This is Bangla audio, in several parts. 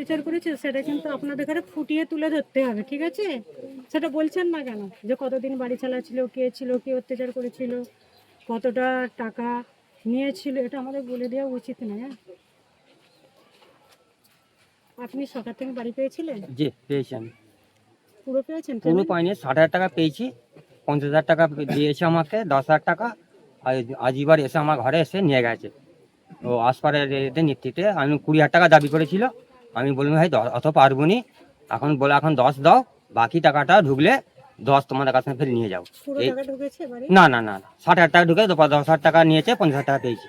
অত্যাচার করেছে সেটা কিন্তু আপনাদের ঘরে ফুটিয়ে তুলে ধরতে হবে, ঠিক আছে? সেটা বলছেন না কেন? যে কতদিন বাড়ি চালাচ্ছিল, কে অত্যাচার করেছিল, কতটা টাকা নিয়েছিল, এটা আমাদের বলে দেওয়া উচিত নয়। হ্যাঁ, আপনি সরকার থেকে বাড়ি পেয়েছিলেন? জি পেয়েছি আমি। পুরো পেয়েছেন? পুরো পেমেন্ট? পাইনি, 60,000 টাকা পেয়েছি। 50,000 টাকা দিয়েছে আমাকে, 10,000 টাকা। আর আজিবার এসে আমার ঘরে এসে নিয়ে গেছে ও আসপারের এদের নেতৃত্বে। আমি 20,000 টাকা দাবি করেছিল, আমি বললাম ভাই অত পারবো নি। এখন বলে এখন 10 দাও, বাকি টাকাটা ঢুকলে 10 তোমাদের কাছে ফের নিয়ে যাও। পুরো এই টাকা ঢুকেছে বাড়ি? না না না না, 60,000 টাকা ঢুকে 10,000 টাকা নিয়েছে, 50,000 টাকা পেয়েছি।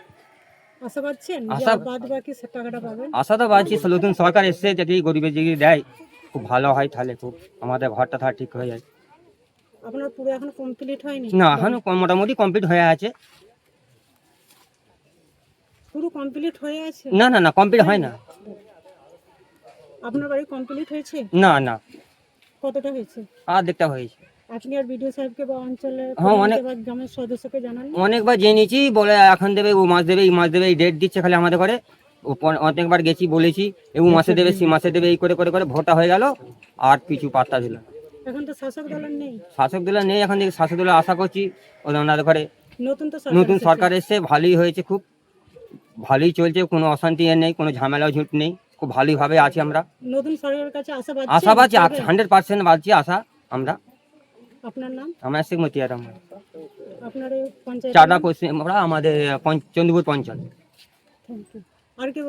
আশা পাচ্ছেন যে আশা বাদ বাকি টাকাটা পাবেন? আশা তো পাচ্ছি, নতুন সরকার এসছে, যদি গরিবের যদি দেয় খুব ভালো হয়, তাহলে খুব আমাদের ঘরটা তাহলে ঠিক হয়ে যায়। আপনার পুরো এখনো কমপ্লিট হয়নি? না এখনো মোটামুটি কমপ্লিট হয়ে আছে। পুরো কমপ্লিট হয়ে আছে? না না না, কমপ্লিট হয় না। আপনার বাড়ি কমপ্লিট হয়েছে? না না, কতটা হয়েছে? আর দেখতে হয়েছে। আপনি আর বিডিও সাহেবকে বা অঞ্চলের হ্যাঁ, বা গ্রামের সদস্যকে জানান? অনেকবার জেনেছি, বলে এখন দেবে, ও মাস দেবে, এই মাস দেবে, এই ডেট দিচ্ছে খালি আমাদের ঘরে। অনেকবার গেছি, বলেছি এই মাসে দেবে, সে মাসে দেবে, এই করে করে করে ভোটটা হয়ে গেল, আর কিছু পাত্তা দিল না। এখন তো শাসক দলের নেই। শাসক দলের নেই, এখন থেকে শাসক দলের আশা করছি ওনাদের ঘরে নতুন তো নতুন এসেছে। সরকার এসছে, ভালোই হয়েছে, খুব ভালোই চলছে, কোনো অশান্তি নেই, কোনো ঝামেলা ঝুট নেই, খুব ভালোইভাবে আছি আমরা। নতুন সরকারের কাছে আশা আশা পাচ্ছি, পাচ্ছেন? 100% পাচ্ছি আশা আমরা। আপনার নাম? আমার শেখ মতিয়ার রহমান, আপনার এই পঞ্চায়েত? চারটা পশ্চিম আমরা, আমাদের চন্দ্রপুর পঞ্চায়েত। Thank you. আর কি